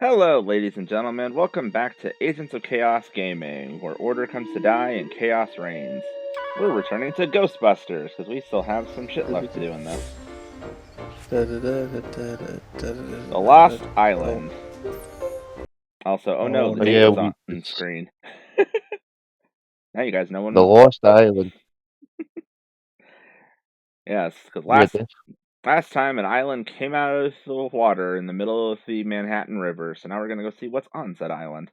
Hello, ladies and gentlemen. Welcome back to Agents of Chaos Gaming, where order comes to die and chaos reigns. We're returning to Ghostbusters, because we still have some shit left to do in this. The Lost Island. Also, oh no, the name was on screen. Now you guys know when... The Lost Island. Yes, because last time an island came out of the water in the middle of the Manhattan River, so now we're going to go see what's on said island.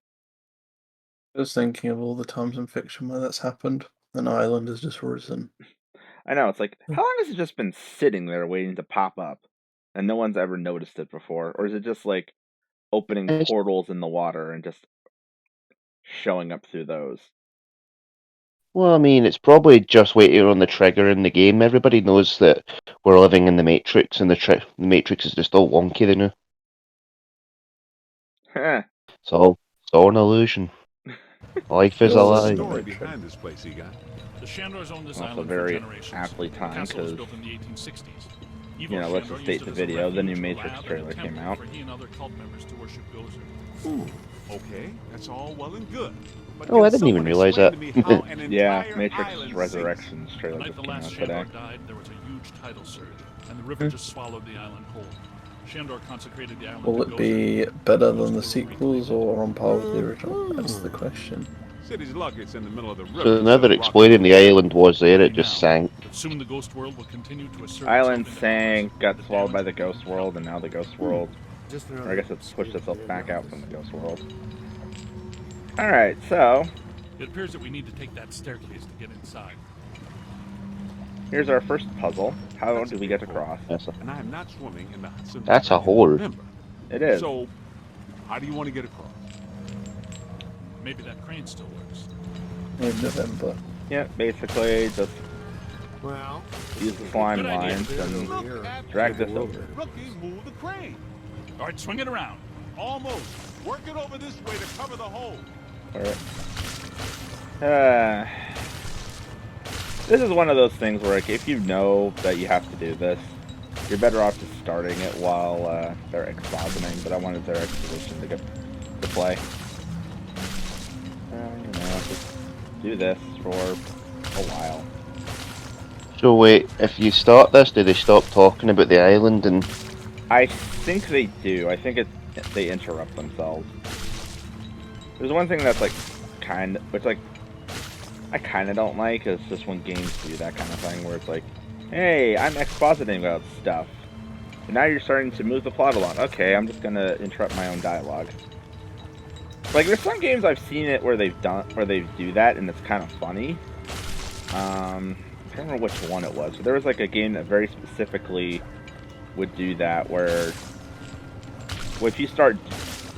I was thinking of all the times in fiction where that's happened. An island has just risen. I know, it's like, how long has it just been sitting there waiting to pop up? And no one's ever noticed it before? Or is it just like opening portals in the water and just showing up through those? Well, I mean, it's probably just waiting on the trigger in the game. Everybody knows that we're living in the Matrix, and the Matrix is just all wonky now. It's all an illusion. Life is a lie. Story behind this place, you got. The Shandors owned this Also island very for generations. aptly timed, Castle was because, built in the 1860s. you know, let's just state the video, the new Matrix trailer came out. For he and other cult members to worship Gozer. Ooh, okay, that's all well and good. But Oh, I didn't even realize that. Yeah, Matrix Resurrections trailer The night just the came out last today. Shandor died, there was a huge tidal surge, and the river just swallowed the island whole. Shandor consecrated the island. Will it be better than the sequels or on par with the original? That's the question. City's luck it's in the middle of the river. So now they're explaining the island was there, it just sank. But soon the ghost world will continue to assert Island sank, got swallowed by the ghost world, and now the ghost world, or I guess it's pushed itself back out from the ghost world. Alright, so It appears that we need to take that staircase to get inside. here's our first puzzle. How do we get across? And I am not swimming in the Hudson. That's a horror. Remember. It is. So, how do you want to get across? Maybe that crane still works. In November. Yeah, basically just use the slime lines and drag this over. Rookie, move the crane. All right, swing it around. Almost. Work it over this way to cover the hole. This is one of those things where, like, if you know that you have to do this, you're better off just starting it while they're expositing, but I wanted their exposition to get to play. You know, just do this for a while. So wait, if you start this, do they stop talking about the island and... I think they do. I think they interrupt themselves. There's one thing that's, like, which, like, I kind of don't like, is just when games do that kind of thing, where it's like, hey, I'm expositing about stuff. And now you're starting to move the plot along. Okay, I'm just gonna interrupt my own dialogue. Like, there's some games I've seen it where they do that, and it's kind of funny. I can't remember which one it was, but there was, like, a game that very specifically would do that, where if you start,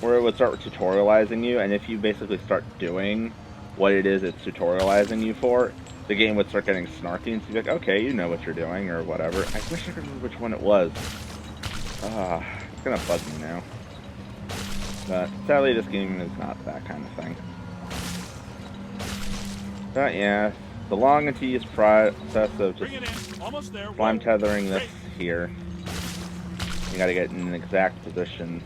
where it would start tutorializing you, and if you basically start doing what it is it's tutorializing you for, the game would start getting snarky, and so you'd be like, okay, you know what you're doing, or whatever. I wish I could remember which one it was. It's gonna bug me now. But sadly, this game is not that kind of thing. But yeah, the long and tedious process of just slime tethering this here. You gotta get in an exact position.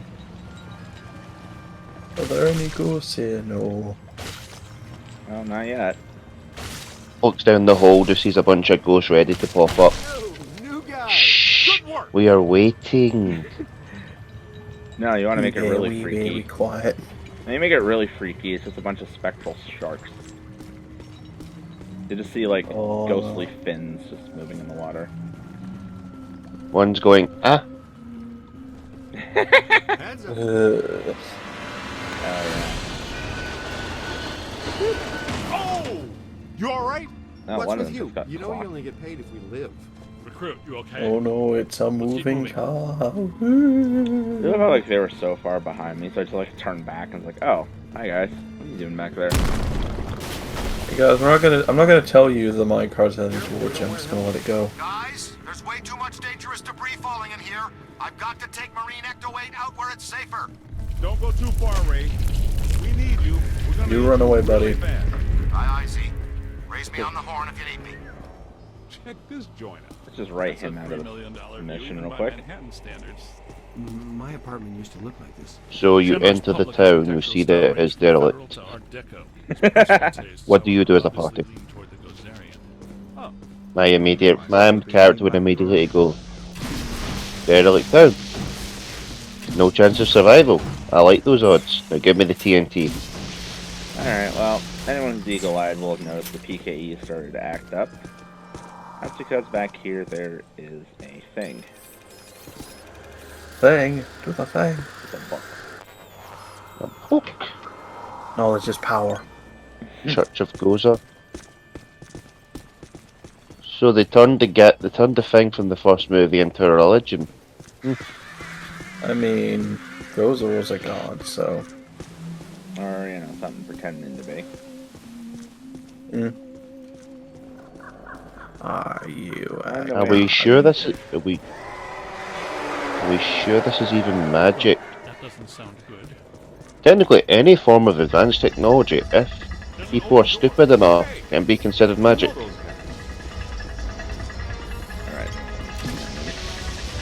Are there any ghosts here? No. Well, not yet. Looks down the hole, just sees a bunch of ghosts ready to pop up. Shh! We are waiting. No, you want to make it really freaky. Be quiet. When you make it really freaky, it's just a bunch of spectral sharks. You just see, like, ghostly fins just moving in the water. One's going, ah! Oh! You alright? No, What's one of with them you? just got You know clocked. you only get paid if we live. Recruit, you okay? Oh no, it's a moving car. It looked like they were so far behind me, so I just, like, turned back and was like, oh, hi guys. What are you doing back there? Hey guys, I'm not gonna tell you the minecart's heading towards you. I'm just gonna let it go. Guys, there's way too much dangerous debris falling in here. I've got to take Marine Ecto-8 out where it's safer. Don't go too far, Ray. We need you. We're gonna You run away, buddy. Aye, see. Raise me on the horn if you need me. Check this joint out. Let's just write That's him a out $3 of million the mission view, real by quick. Manhattan standards. My apartment used to look like this. So you Shamroc's enter the public town, you architectural see style that it ranges is from Federal derelict. to Art Deco. His personal tastes, What do you do as a obviously party? lean toward the Gozerian. Oh, My character would immediately go, derelict town. No chance of survival. I like those odds. Now give me the TNT. Alright, well, anyone who's eagle-eyed will have noticed the PKE started to act up. That's because back here there is a thing. Thing. Do the thing. It's a book. A book. Knowledge is power. Church of Gozer. So they turned the thing from the first movie into a religion. I mean, Gozer was a god, so. Or, you know, something pretending to be. Are you? Are we sure this is even magic? That doesn't sound good. Technically, any form of advanced technology, if people are stupid enough, can be considered magic. Alright.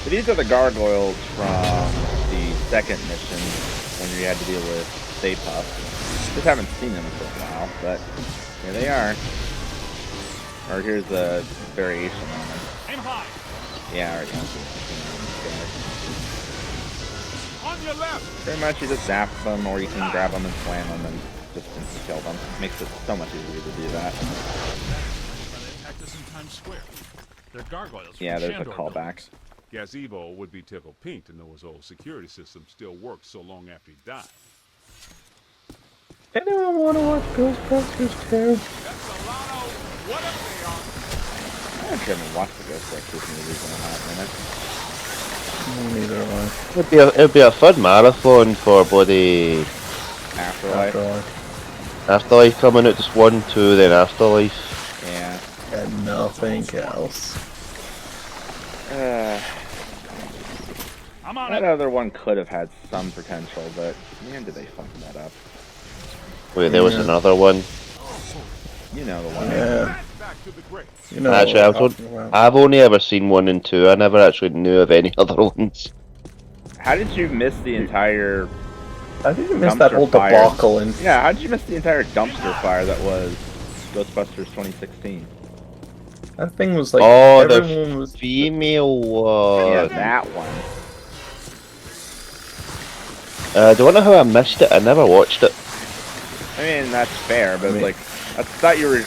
So these are the gargoyles from the second mission when you had to deal with Stay Puft. Just haven't seen them for a while, but here they are. Or here's a variation on them. Aim high. Yeah, alright. on your left. Pretty much you just zap them or you can grab them and slam them and just kill them. Makes it so much easier to do that. They attacked us in Times Square. They're gargoyles. Yeah, from there's a Shandor callback. buildings. Gazebo would be tickled pink to know his old security system still works so long after he died. Anyone want to watch Ghostbusters 2? That's a lot of whatever they are. I actually haven't watched the Ghostbusters movies in a hot minute. Neither have It'd be a fun marathon for bloody Afterlife. Afterlife coming out, just 1, 2, then Afterlife. Yeah. And nothing else. I'm on That it. other one could have had some potential, but man, did they fuck that up. Wait, there was another one. You know the one. Yeah. Back to the great. You know Actually, what I'm talking about. I've only ever seen 1 and 2. I never actually knew of any other ones. How did you miss the entire... I think you missed that dumpster whole fire? debacle in. Yeah, how did you miss the entire dumpster fire that was Ghostbusters 2016? That thing was like. Oh, everyone the was. female one. Yeah, that one. Do you know how I missed it? I never watched it. I mean, that's fair, but like, I thought you were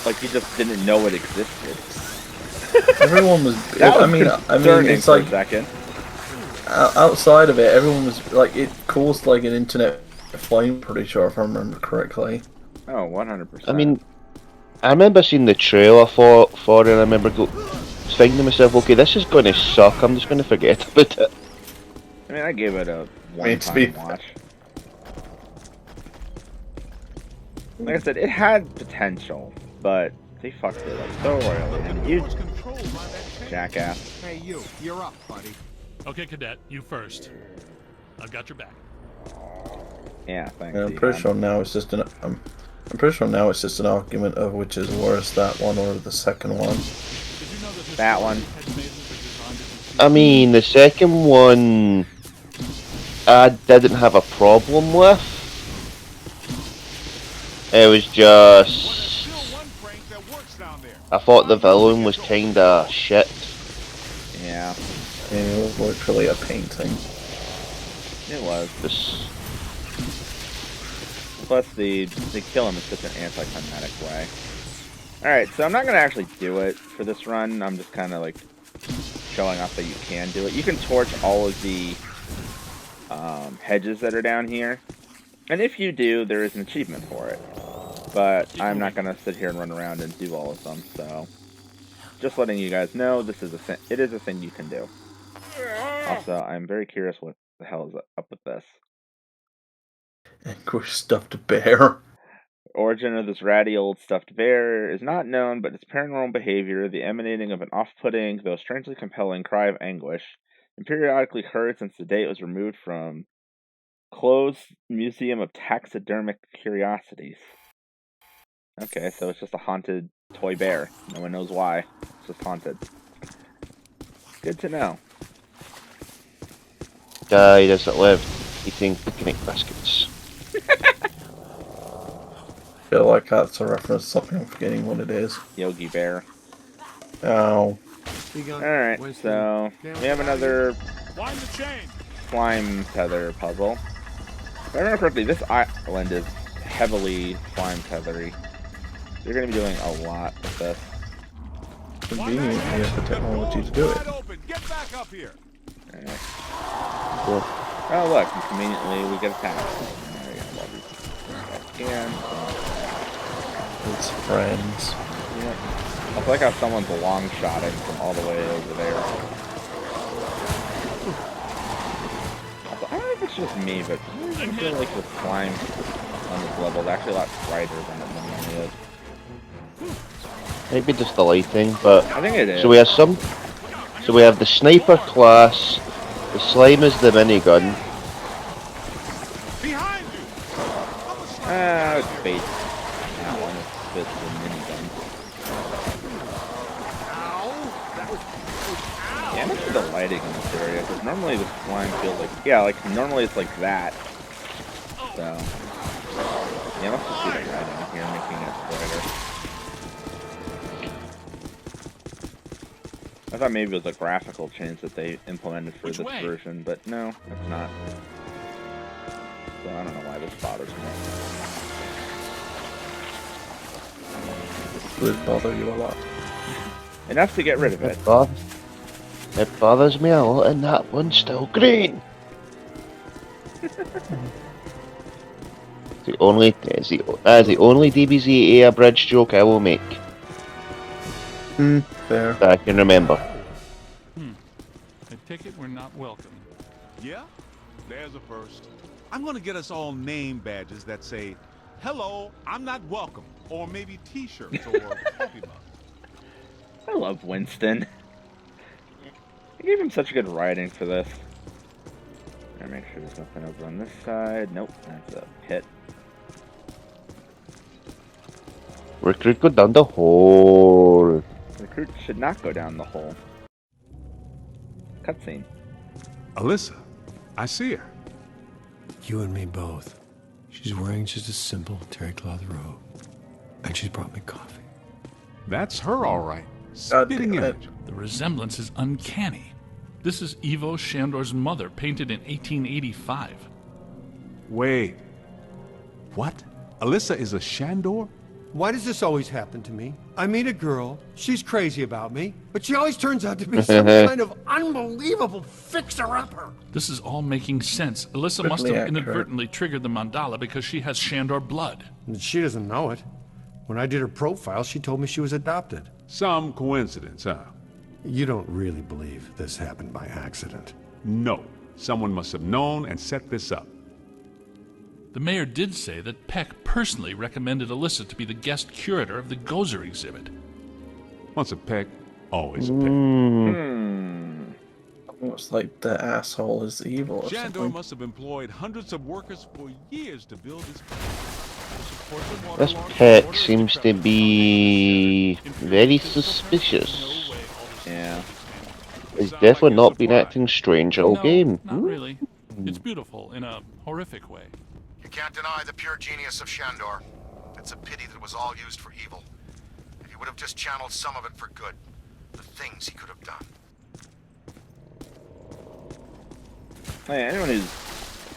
like you just didn't know it existed. Everyone was. That was I mean, concerning it's for like a second. outside of it, everyone was like, it caused like an internet flame. Pretty sure, if I remember correctly. Oh, 100%. I mean, I remember seeing the trailer for it, and I remember thinking to myself, okay, this is going to suck, I'm just going to forget about it. I mean, I gave it a to be one-time watch. Like I said, it had potential, but they fucked it up so royally. And you, jackass. Hey, you're up, buddy. Okay, Cadet, you first. I've got your back. Yeah, thanks. I'm pretty sure now it's just an. I'm pretty sure now it's just an argument of which is worse, that one or the second one. Did you know that That one. I mean, the second one, I didn't have a problem with. It was just... I thought the villain was kinda shit. Yeah. It was literally a painting. It was. Just... Plus, they kill him in such an anticlimactic way. Alright, so I'm not going to actually do it for this run. I'm just kind of like showing off that you can do it. You can torch all of the hedges that are down here. And if you do, there is an achievement for it. But I'm not going to sit here and run around and do all of them, so... Just letting you guys know, it is a thing you can do. Also, I'm very curious what the hell is up with this. Angry stuffed bear. Origin of this ratty old stuffed bear is not known, but its paranormal behavior, the emanating of an off-putting, though strangely compelling cry of anguish, and periodically heard since the day it was removed from closed museum of taxidermic curiosities. Okay, so it's just a haunted toy bear. No one knows why. It's just haunted. Good to know. died as it lived, eating picnic biscuits. I feel like that's a reference to something. I'm forgetting what it is. Yogi Bear. Oh. Alright, so we have another Wind the chain. slime tether puzzle. If I remember correctly, this island is heavily slime tethery. You're going to be doing a lot with this. Convenient, you have the technology to do it. Wide open. Get back up here. Alright. Cool. Oh look, conveniently we get attacked. There we go, love you. Again. It's friends. Yep. I feel like how someone's long shotting from all the way over there. Also, I don't know if it's just me, but I feel like the slime on this level is actually a lot brighter than it normally is. Maybe just the lighting, but I think it is. so we have some. So we have the sniper class. The slime is the minigun. Behind you. It's bait. That one is just the minigun. Yeah, I'm the lighting in this area, because normally the slime feels like, yeah, like normally it's like that. So, yeah, let's just see the lighting here, making it brighter. I thought maybe it was a graphical change that they implemented for this version, but no, it's not. So I don't know why this bothers me. Would bother you a lot. Enough to get rid of it. It bothers me a lot, and that one's still green. That is the only DBZ abridged joke I will make. Fair. That I can remember. I take it we're not welcome. Yeah, there's a first. I'm gonna get us all name badges that say, "Hello, I'm not welcome," or maybe T-shirts or coffee mugs. I love Winston. I gave him such good writing for this. Gotta make sure there's nothing over on this side. Nope, that's a pit. Recruit go down the hole. Recruit should not go down the hole. Cutscene. Alyssa, I see her. You and me both. She's wearing just a simple terry cloth robe. And she's brought me coffee. That's her, all right. God Spitting damn it. image. The resemblance is uncanny. This is Ivo Shandor's mother, painted in 1885. Wait. What? Alyssa is a Shandor? Why does this always happen to me? I meet a girl, she's crazy about me, but she always turns out to be some kind of unbelievable fixer-upper. This is all making sense. Alyssa must have inadvertently triggered the mandala because she has Shandor blood. And she doesn't know it. When I did her profile, she told me she was adopted. Some coincidence, huh? You don't really believe this happened by accident? No. Someone must have known and set this up. The mayor did say that Peck personally recommended Alyssa to be the guest curator of the Gozer exhibit. Once a Peck, always a Peck. It's like the asshole is evil or Shandor something. must have employed hundreds of workers for years to build this place. This Peck seems to be very suspicious. Yeah. He's definitely not been acting strange all No, game. not really. It's beautiful in a horrific way. You can't deny the pure genius of Shandor. It's a pity that it was all used for evil. If he would have just channeled some of it for good, the things he could have done. Oh, yeah, anyone who's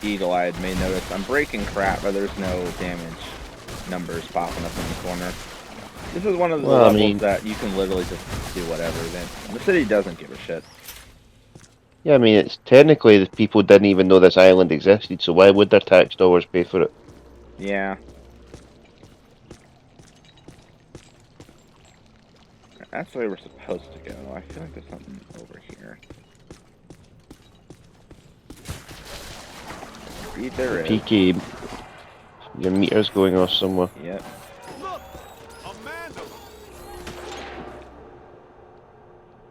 eagle-eyed may notice I'm breaking crap, but there's no damage numbers popping up in the corner. This is one of the levels that you can literally just do whatever. The city doesn't give a shit. Yeah, I mean, it's technically the people didn't even know this island existed, so why would their tax dollars pay for it? Yeah. That's the way we're supposed to go. I feel like there's something over here. Indeed there is. PK, your meter's going off somewhere. Yep. Look! Amanda!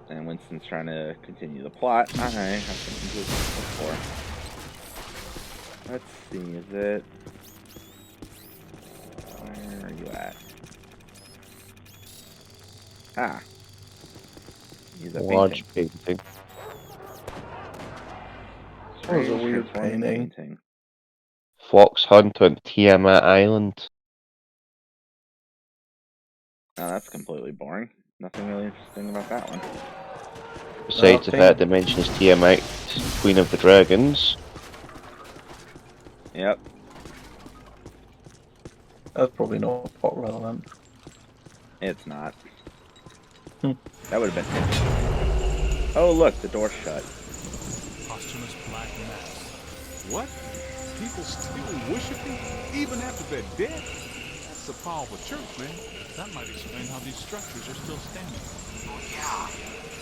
And Winston's trying to continue the plot. I have something to look for. Let's see, is it... Where are you at? Ah. He's a Large painting. painting. That was a Strange weird transforming painting. painting. Fox Hunt on Tiamat Island. Oh, that's completely boring. Nothing really interesting about that one. Besides the fact that mentions Tiamat, Queen of the Dragons. Yep. That's probably not plot relevant. It's not. Hmm. That would have been interesting. Oh, look, the door's shut. Posthumous black mass. What? People still worshiping even after they're dead? That's a powerful church, man. That might explain how these structures are still standing. Oh, yeah.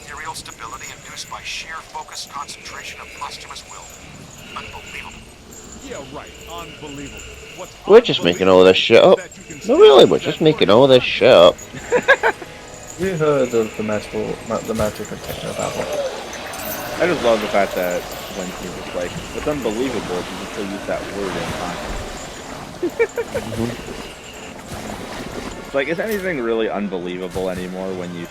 Ethereal stability induced by sheer focused concentration of posthumous will. Unbelievable. Yeah, right. Unbelievable. What's We're just making all this shit up. No, really, we're just making all this shit up. You heard of the magic of Technobabble? I just love the fact that when he was like, it's unbelievable if you can still use that word in context. It's like, is anything really unbelievable anymore when you've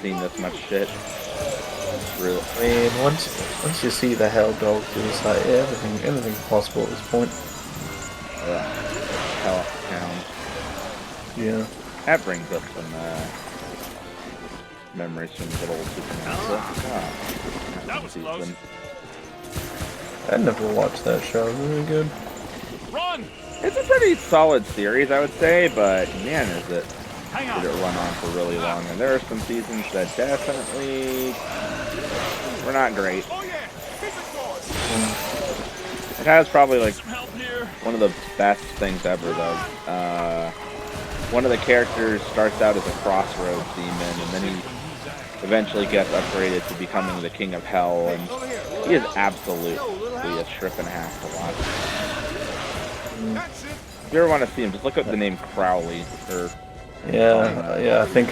seen this much shit? It's really... I mean, once you see the Hell Dog, it's like, yeah, anything's possible at this point. Hell Hound. Yeah. That brings up some memories from good old Supernatural. That was close. I never watched that show. Really good. Run! It's a pretty solid series, I would say, but man, did it run on for really long. And there are some seasons that definitely were not great. It has probably like one of the best things ever, though. One of the characters starts out as a crossroads demon, and then he eventually gets upgraded to becoming the king of hell, and he is absolutely a trip and a half to watch. If you ever want to see him, just look up the name Crowley. Or I think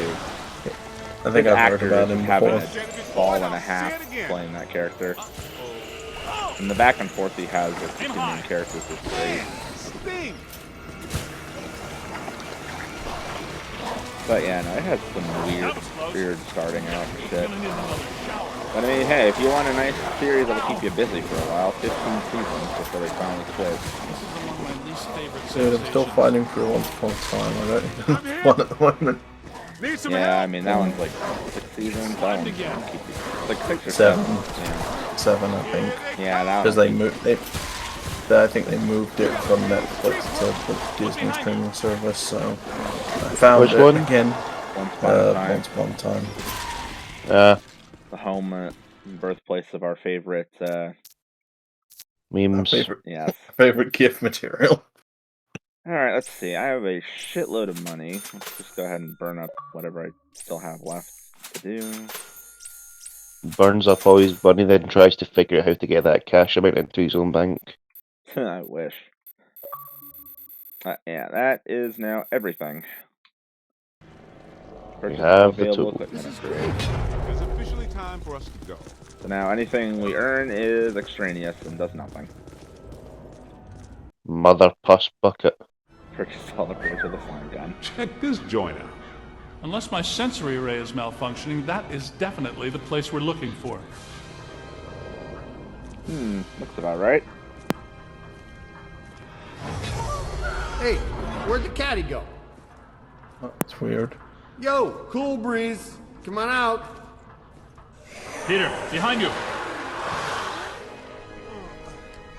I've heard about him having before. a ball and a half playing that character. And the back and forth he has with the two main characters is great. But yeah, no, it has some weird starting out and shit. But I mean, hey, if you want a nice series that'll keep you busy for a while, 15 seasons before they finally quit. Dude, I'm still fighting for Once Upon a Time. I don't even one at the moment. Yeah, I mean, that one's like 6 seasons. That one's gonna keep you. It's like 6 or 7. Yeah. 7, I think. Yeah, that because they moved it. I think they moved it from Netflix to Disney streaming service. So I found Which it one? again. Once Upon a Time. Once Upon a Time. The home birthplace of our favorite memes. Yes. Favorite gift material. Alright, let's see. I have a shitload of money. Let's just go ahead and burn up whatever I still have left to do. Burns up all his money, then tries to figure out how to get that cash amount into his own bank. I wish. Yeah, that is now everything. We have the available tool. equipment. It's officially time for us to go. So now anything we earn is extraneous and does nothing. Mother pus bucket. Purchase all the bridge of the flame gun. Check this joint out. Unless my sensory array is malfunctioning, that is definitely the place we're looking for. Looks about right. Hey, where'd the caddy go? Oh, that's weird. Yo, cool breeze. Come on out. Peter, behind you.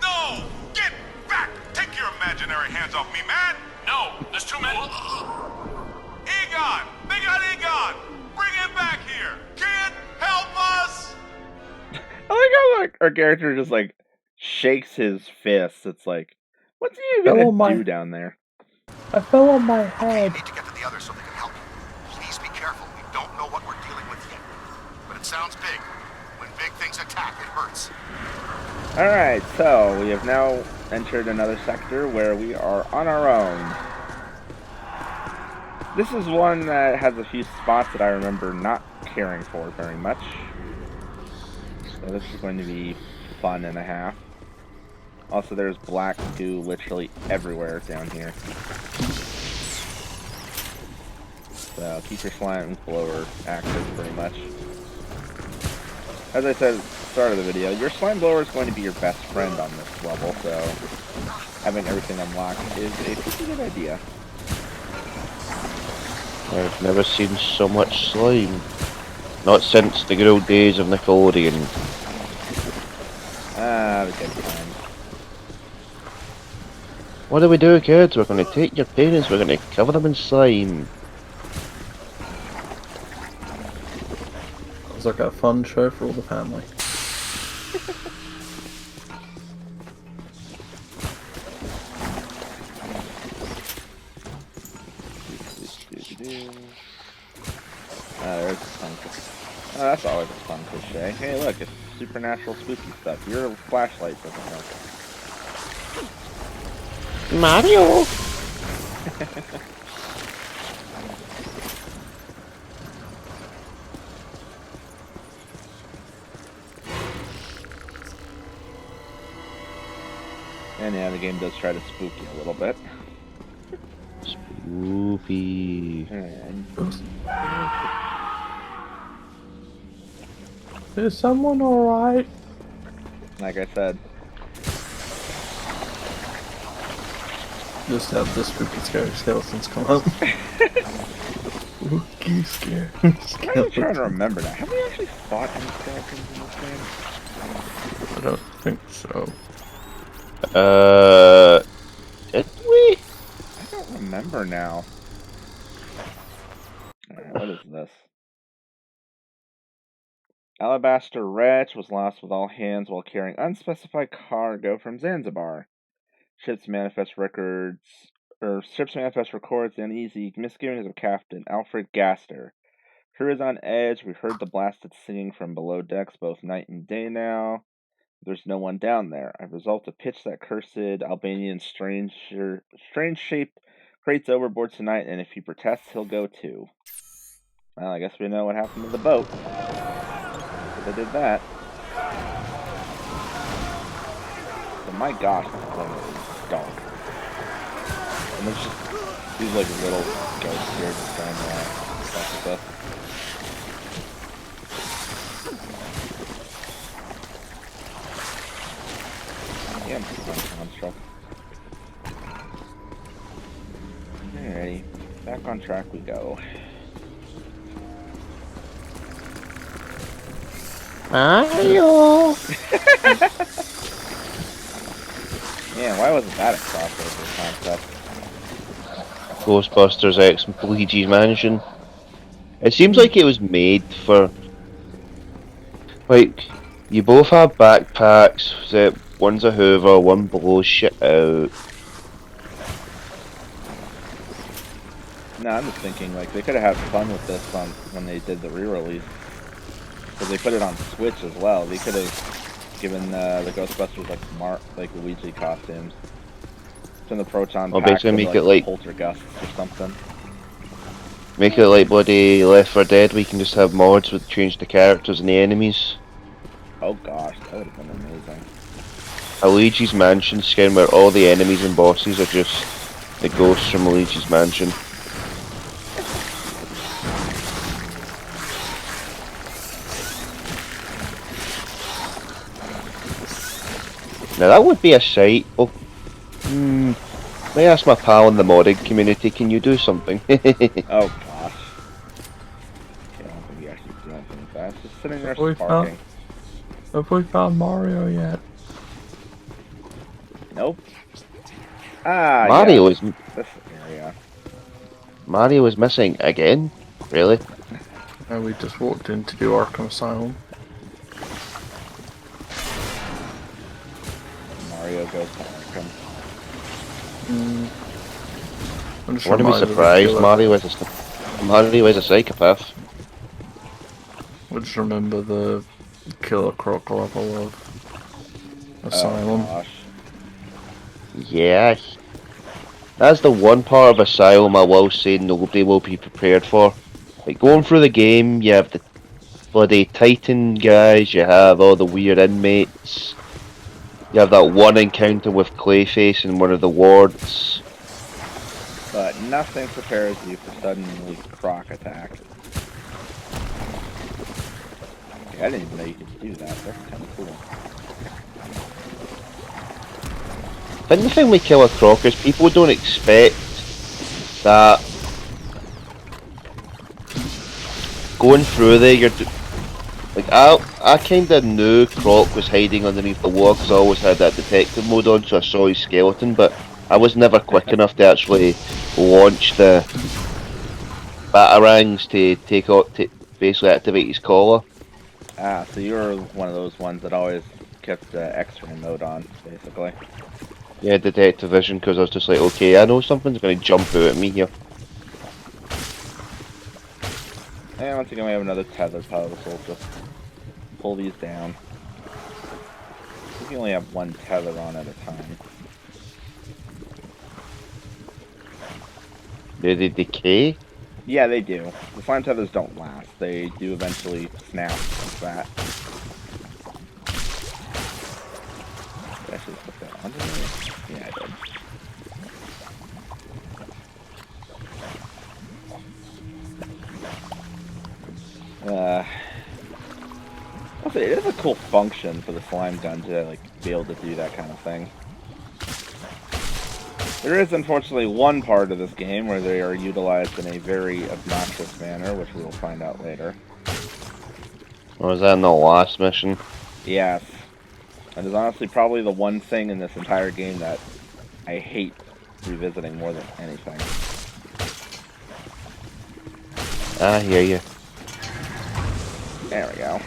No! Get back! Take your imaginary hands off me, man! No, there's too many. Egon! They got Egon! Bring him back here! Kid, help us! I like how our character just like shakes his fist. It's like, what's he even gonna do down there? I fell on my Okay, you head. need to get to the others so they can help you. Please be careful. We don't know what we're dealing with yet. But it sounds big. When big things attack, it hurts. Alright, so we have now entered another sector where we are on our own. This is one that has a few spots that I remember not caring for very much. So this is going to be fun and a half. Also, there's black goo literally everywhere down here. So keep your slime blower active pretty much. As I said, start of the video, your slime blower is going to be your best friend on this level, so having everything unlocked is a pretty good idea. I've never seen so much slime. Not since the good old days of Nickelodeon. Ah, the good times. What do we do, kids? We're going to take your parents, we're going to cover them in slime. Sounds like a fun show for all the family. There's a fun. Oh, that's always a fun cliche. Hey, look, it's supernatural spooky stuff. Your flashlight doesn't work. Mario! And yeah, the game does try to spook you a little bit. Spoopy. And Is someone alright? like I said, Just have the spooky scary skeletons come up. Spooky scary I'm trying skeletons. to remember now. Have we actually fought any skeletons in this game? I don't think so. Did we? I don't remember now. Alright, what is this? Alabaster Wretch was lost with all hands while carrying unspecified cargo from Zanzibar. Ship's manifest records the uneasy misgivings of Captain Alfred Gaster. Crew is on edge. We heard the blasted singing from below decks both night and day now. There's no one down there. I've resolved to pitch that cursed Albanian strange-shaped crates overboard tonight, and if he protests, he'll go too. Well, I guess we know what happened to the boat. So they did that. But my gosh, this place is dark. And there's just these like little ghosts here just trying to fuck with us. Yeah, I'm just on construct. Alrighty, back on track we go. Mario! Man, why wasn't that a crossover concept? Ghostbusters X Luigi's Mansion. It seems like it was made for, like, you both have backpacks, so one's a Hoover, one blows shit out. No, I'm just thinking, like, they could have had fun with this on when they did the re-release. Because they put it on Switch as well. They could have given the Ghostbusters, like Luigi costumes. From the Proton Well, packs basically with, make it like Poltergust or something. Make it like bloody Left 4 Dead. We can just have mods with change the characters and the enemies. Oh gosh, that would have been amazing. A Luigi's Mansion skin where all the enemies and bosses are just the ghosts from Luigi's Mansion. Now that would be a sight. Oh, may I ask my pal in the modding community, can you do something? Oh gosh. Okay, I don't think we actually do anything with that. It's just sitting there sparking. Have we found Mario yet? Nope. Ah, Mario yes. is This area. Mario is missing again? Really? We just walked into the Arkham Asylum. Mario goes to Arkham. I'm just Wouldn't be reminded of the surprised. killer. Mario is a psychopath. I just remember the Killer Croc level of Asylum. Oh gosh. Yeah. That's the one part of Asylum I will say nobody will be prepared for. Like, going through the game, you have the bloody Titan guys, you have all the weird inmates, you have that one encounter with Clayface in one of the wards. But nothing prepares you for suddenly Croc attack. Okay, I didn't even know you could do that. That's kind of cool. I think the thing with Killer Croc is people don't expect that going through there, like I kind of knew Croc was hiding underneath the wall because I always had that detective mode on, so I saw his skeleton, but I was never quick enough to actually launch the batarangs to basically activate his collar. Ah, so you were one of those ones that always kept the X-ray mode on, basically. Yeah, detective vision, because I was just like, okay, I know something's going to jump out at me here. And once again, we have another tether puzzle. Just pull these down. You can only have one tether on at a time. Do they decay? Yeah, they do. The slime tethers don't last. They do eventually snap like that. Did I actually put that under there? Yeah, I did. I'll say it is a cool function for the slime gun to like be able to do that kind of thing. There is unfortunately one part of this game where they are utilized in a very obnoxious manner, which we will find out later. Or was that in the last mission? Yes. That is honestly probably the one thing in this entire game that I hate revisiting more than anything. I hear you. There we go.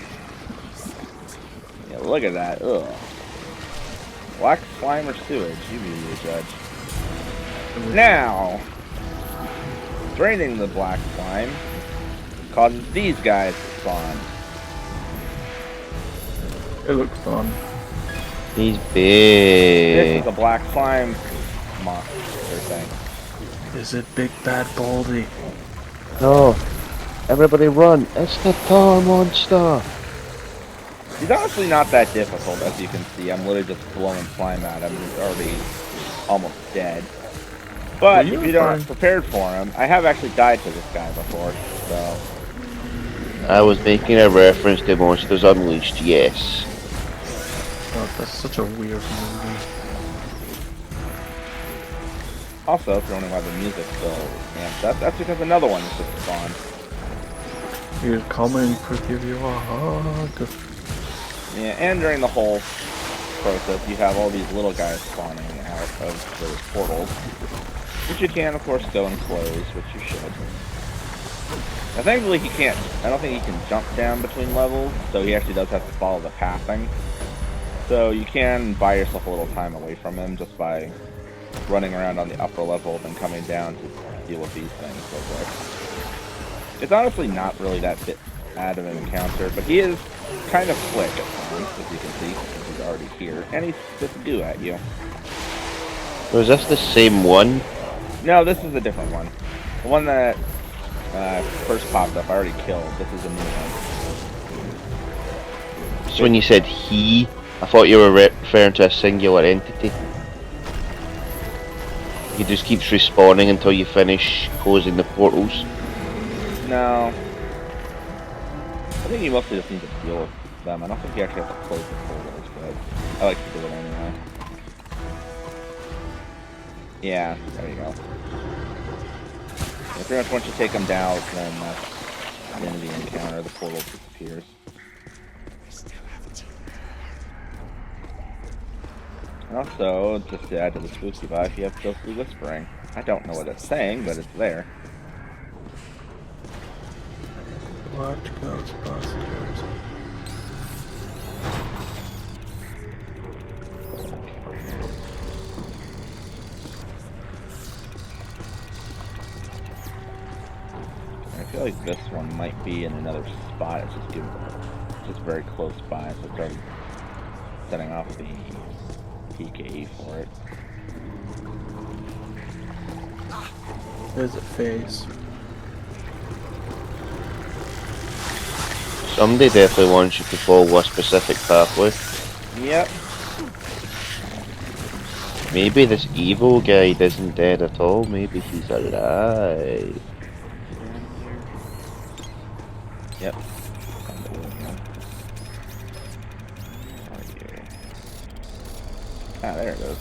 Yeah, look at that. Ugh. Black slime or sewage? You be the judge. Now, draining the black slime causes these guys to spawn. It looks fun. He's This big. is a black slime monster thing. Is it Big Bad Baldy? No. Everybody run. It's the Thor monster. He's honestly not that difficult, as you can see. I'm literally just blowing slime at him. He's already almost dead. But if you aren't prepared for him, I have actually died to this guy before, so... I was making a reference to Monsters Unleashed, yes. Oh, that's such a weird movie. Also, if you're wondering why the music's still amped up, that's because another one is just spawned. He's coming to give you a hug. Yeah, and during the whole process, you have all these little guys spawning out of those portals, which you can, of course, go and close, which you should. Now, thankfully, he can't. I don't think he can jump down between levels, so he actually does have to follow the pathing. So you can buy yourself a little time away from him just by running around on the upper level, then coming down to deal with these things real quick. It's honestly not really that bad of an encounter, but he is kind of slick at times, as you can see, since he's already here, and he's just goo at you. Was this the same one? No, this is a different one. The one that first popped up, I already killed. This is a new one. So when you said he, I thought you were referring to a singular entity. He just keeps respawning until you finish closing the portals. No. I think you mostly just need to deal with them. I don't think you actually have to close the portals, but I like to do it anyway. Yeah, there you go. Yeah, pretty much once you take them down, then that's the end of the encounter. The portal disappears. Also, just to add to the spooky vibe, you have ghostly whispering. I don't know what it's saying, but it's there. Watch Ghostbusters. I feel like this one might be in another spot. It's just very close by, so it's already setting off the PKE for it. There's a face. Somebody definitely wants you to follow a specific pathway. Yep. Maybe this evil guy isn't dead at all. Maybe he's alive. Yep. Ah, there it goes.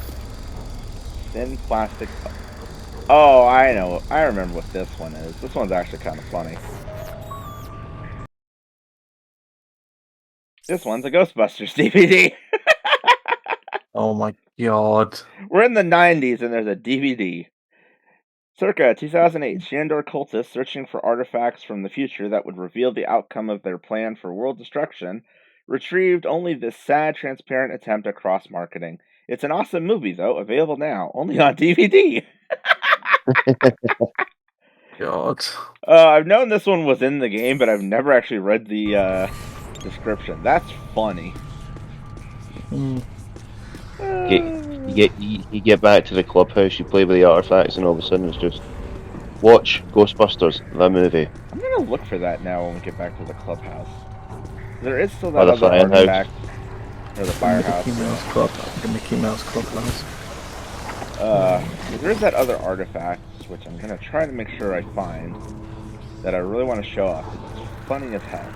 Thin plastic. Oh, I know. I remember what this one is. This one's actually kind of funny. This one's a Ghostbusters DVD. Oh my god. We're in the 90s and there's a DVD. Circa 2008, Shandor cultists searching for artifacts from the future that would reveal the outcome of their plan for world destruction retrieved only this sad, transparent attempt at cross-marketing. It's an awesome movie, though, available now, only on DVD. God. I've known this one was in the game, but I've never actually read the description. That's funny. You get back to the clubhouse, you play with the artifacts, and all of a sudden it's just watch Ghostbusters, the movie. I'm gonna look for that now when we get back to the clubhouse. There is still Or that the other firehouse. artifact. Or the firehouse. Mickey Mouse Club. The Mickey Mouse Clubhouse. There's that other artifact, which I'm gonna try to make sure I find, that I really want to show off. It's funny as hell.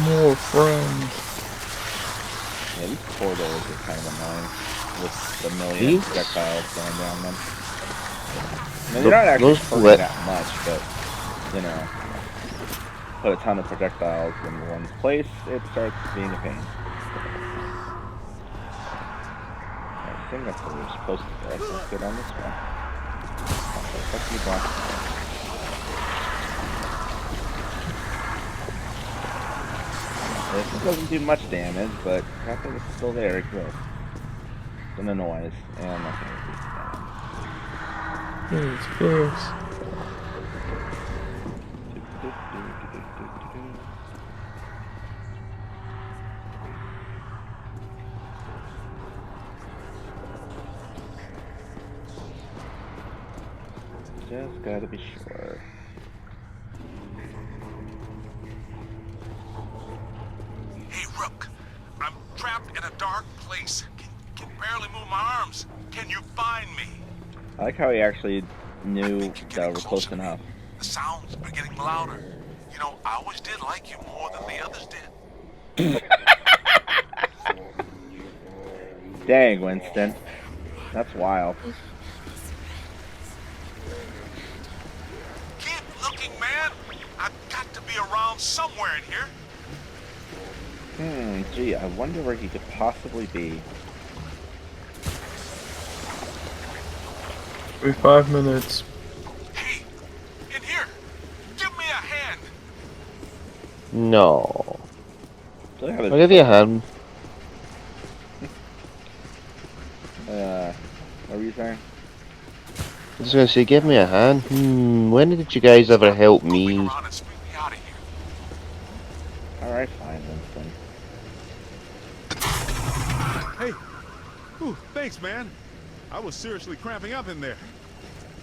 More friends. Yeah, these corridors are kind of annoying with the million projectiles going down them. I mean, they're not actually hurting that much, but, you know, put a ton of projectiles in one place, it starts being a pain. I think that's where we're supposed to go. Let's go down this one. Fuck you, block. This doesn't do much damage, but the fact that it's still there exists. It's an noise, and I'm not gonna do that. Yes. Just gotta be sure. Hey, Rook. I'm trapped in a dark place. Can barely move my arms. Can you find me? I like how he actually knew that we're close enough. The sounds are getting louder. You know, I always did like you more than the others did. Dang, Winston. That's wild. Keep looking, man. I've got to be around somewhere in here. Gee, I wonder where he could possibly be. Every 5 minutes. Hey, in here. Give me a hand. No. So I'll give you a hand. What were you saying? I was gonna say, give me a hand. When did you guys ever help me? Alright, fine, Winston. Hey. Ooh, thanks, man. I was seriously cramping up in there.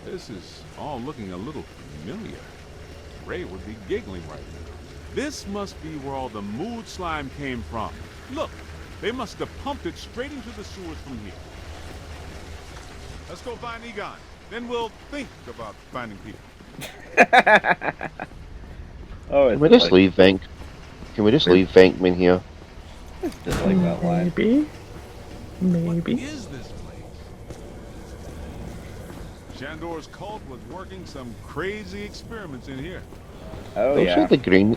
This is all looking a little familiar. Ray would be giggling right now. This must be where all the mood slime came from. Look, they must have pumped it straight into the sewers from here. Let's go find Egon. Then we'll think about finding people. Oh, Can we just leave Venk? Can we just leave Venkman here? Just like that line. What is this place? Shandor's cult was working some crazy experiments in here. Oh, Looks yeah. like the green.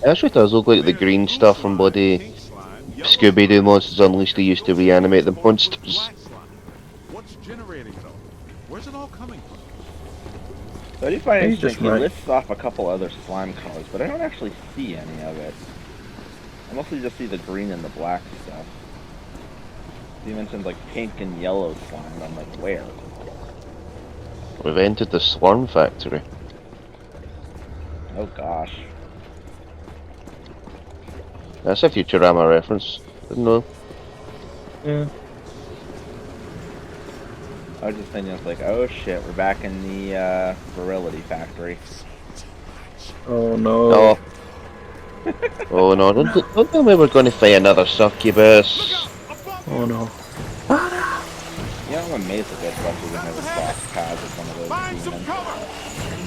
It actually does look like the green stuff from bloody Scooby Doo Monsters Unleashed. They used to reanimate the monsters. What's generating though? Where's it all coming from? So I do find it He's just interesting. He right. lists off a couple other slime colors, but I don't actually see any of it. I mostly just see the green and the black stuff. He mentioned like pink and yellow slime. I'm like, where? We've entered the Slurm Factory. Oh gosh. That's a Futurama reference. Didn't know. Yeah. I was just thinking, it's like, oh shit, we're back in the virility factory. Oh no. No. Oh no, don't tell me we're going to fight another succubus. Oh no. Yeah, I'm amazed at Ghostbusters and never crossed paths with one of those Find some demons. cover!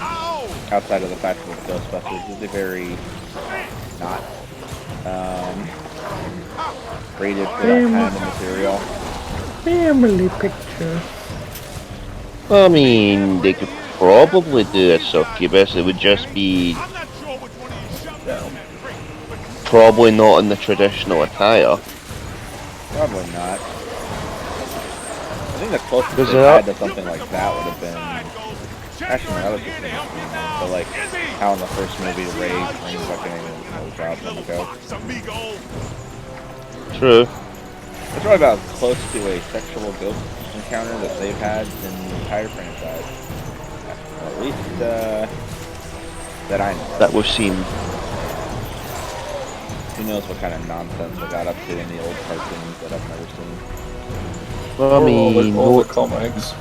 Ow! Outside of the fact that Ghostbusters is a very not rated for that kind of material. Family picture. I mean, they could probably do a succubus. It would just be probably not in the traditional attire. Probably not. I think the closest Does they it had up? to something like that would have been... Actually, no, that was just in the but like, how in the first movie Ray brings fucking blowjobs on the go. True. It's probably about as close to a sexual ghost encounter that they've had in the entire franchise. Or at least, that I know of. That we've seen. Who knows what kind of nonsense they got up to in the old cartoons that I've never seen. Well, I mean, all the comics.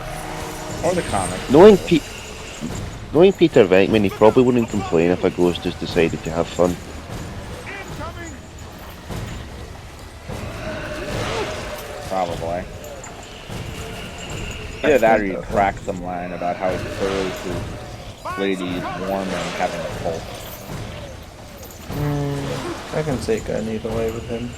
Or the comics. Knowing Peter Venkman, he probably wouldn't complain if a ghost just decided to have fun. Probably. Either that or you crack some line about how he prefers his ladies warm and having a pulse. I can take a needle away with him.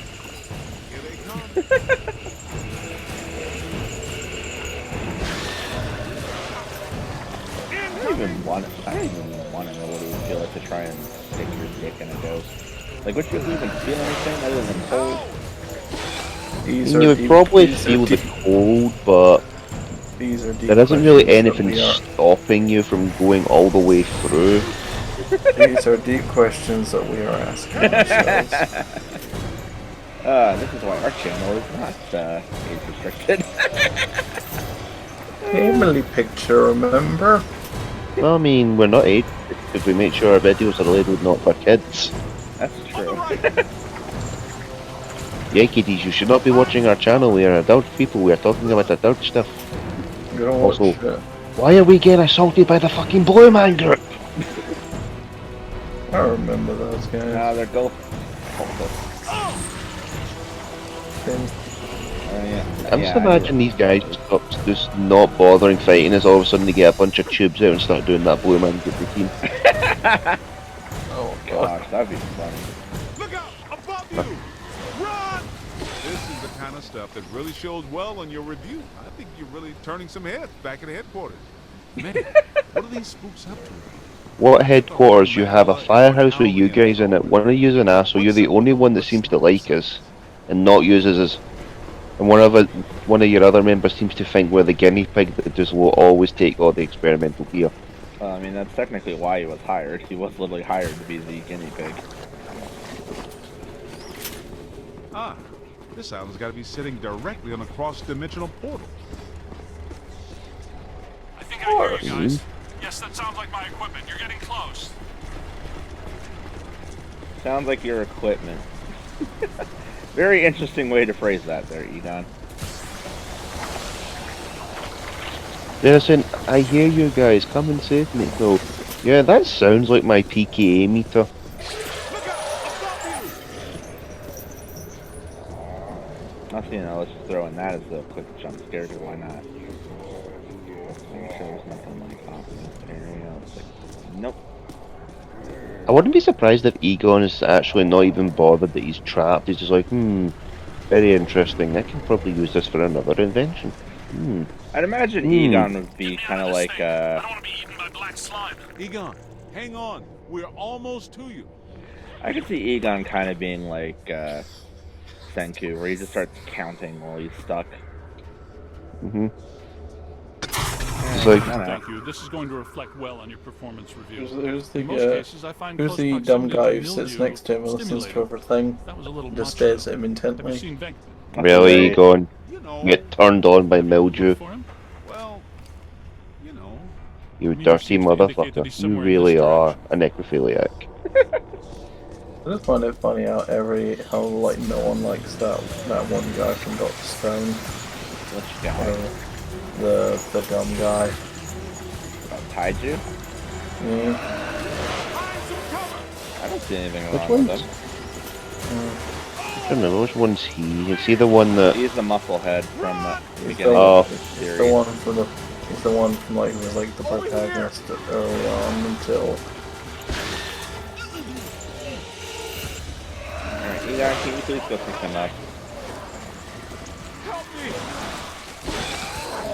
I don't even want to know what it would feel like to try and stick your dick in a ghost. Like, would you even feel anything other than cold? You would probably feel the cold, but there isn't really anything stopping you from going all the way through. These are deep questions that we are asking ourselves. This is why our channel is not age restricted. Family picture, remember? Well, I mean, we're not age if we make sure our videos are labelled not for kids. That's true. Yeah, kiddies, you should not be watching our channel. We are adult people. We are talking about adult stuff. Also, why are we getting assaulted by the fucking Blue Man group? I remember those guys. No, they're ghosts. I'm just imagining these guys just not bothering fighting as all of a sudden they get a bunch of tubes out and start doing that Blue Man group routine. Oh gosh, that'd be funny. Look out! Above you! Run! This is the kind of stuff that really shows well on your review. I think you're really turning some heads back at headquarters. Man, what are these spooks up to? What headquarters? You have a firehouse with you guys in it. One of you's an asshole. You're the only one that seems to like us and not uses us. And one of your other members seems to think we're the guinea pig that just will always take all the experimental gear. I mean, that's technically why he was hired. He was literally hired to be the guinea pig. Ah, this island's got to be sitting directly on a cross-dimensional portal. I think I hear you guys. Yes, that sounds like my equipment. You're getting close. Sounds like your equipment. Very interesting way to phrase that there, Egon. Listen, I hear you guys. Come and save me. No. Yeah, that sounds like my PKA meter. Nothing, you know, let's just throw in that as the quick jump scare, because why not? Make sure there's nothing like off in this area. It's like, nope. I wouldn't be surprised if Egon is actually not even bothered that he's trapped. He's just like, very interesting. I can probably use this for another invention. I'd imagine Egon would be kind of like, I don't want to be eaten by black slime. Egon, hang on. We're almost to you. I could see Egon kind of being like, Senku, where he just starts counting while he's stuck. It's like, Thank you. This is going to reflect well on your performance review. Who's In most cases, I find the close dumb proximity guy to who sits mildew next to him and listens to stimulating. everything? That was a little Just macho. stares at him Have you intently. seen Venkman? really, Egon? You know, Get turned on by mildew. For him? well, you know. You Music dirty seems to indicate that motherfucker. he's You somewhere in really this are a necrophiliac. I just find it funny how like no one likes that one guy from Dr. Stone. Which guy? The dumb guy. Taiju? Yeah. I don't see anything Which wrong with one's? him. I don't remember which one's he. Is he the one that? He's the musclehead from the He's beginning the, of the he's series. the one from the. He's the one from like was like the protagonist early on until. Alright, Yeah, can you please go pick him up?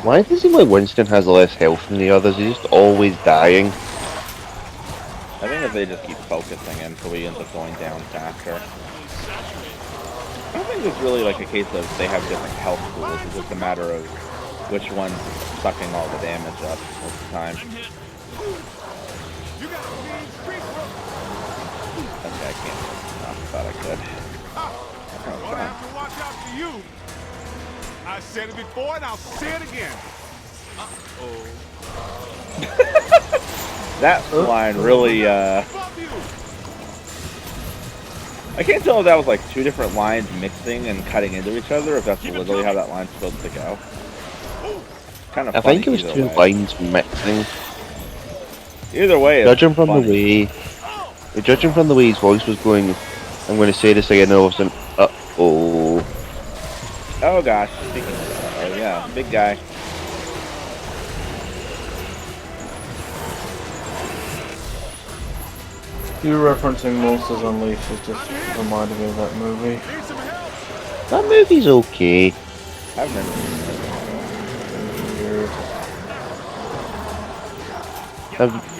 Why does it seem like Winston has less health than the others? He's just always dying. I think if they just keep focusing him so he ends up going down faster. I don't think it's really like a case of they have different health pools. It's just a matter of which one's sucking all the damage up most of the time. Okay, I can't. No, I thought I could. Gonna have to watch out for you. I said it before and I'll say it again. Uh-oh. That line really, I can't tell if that was like two different lines mixing and cutting into each other, or if that's literally how that line's supposed to go. Kind of I funny think it was either two way. lines mixing. Either way, it's Judging from funny. judging from the way his voice was going, I'm going to say this again, and all of a sudden, uh-oh. Oh gosh, speaking of that, oh yeah, big guy. You referencing Monsters Unleashed just reminded me of that movie. That movie's okay. I've never seen Weird.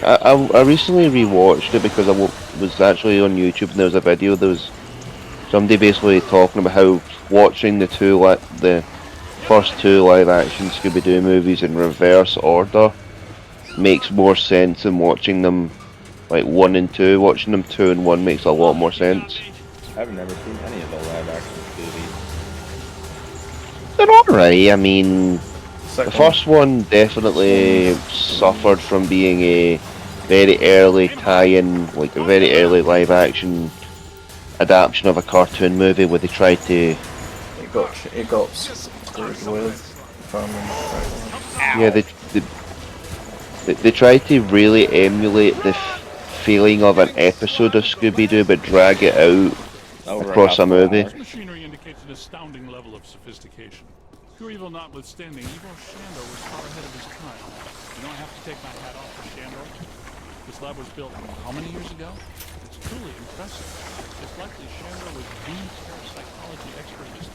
I recently rewatched it because I was actually on YouTube and there was a video. There was somebody basically talking about how watching the first two live-action Scooby-Doo movies in reverse order makes more sense than watching them like 1 and 2. Watching them 2 and 1 makes a lot more sense. I've never seen any of the live-action Scoobies. They're alright. I mean, Second the first one definitely suffered from being a very early tie-in, like a very early live-action adaptation of a cartoon movie where they tried to. It got screwed with. If I remember correctly. Yeah, they tried to really emulate the feeling of an episode of Scooby-Doo, but drag it out Over across a half an movie. hour. Machinery indicates an astounding level of sophistication. Pure evil notwithstanding, Evil Shandor was far ahead of his time. You know, I have to take my hat off to Shandor. This lab was built how many years ago? It's truly impressive. It's likely Shandor was the parapsychology expert of his time.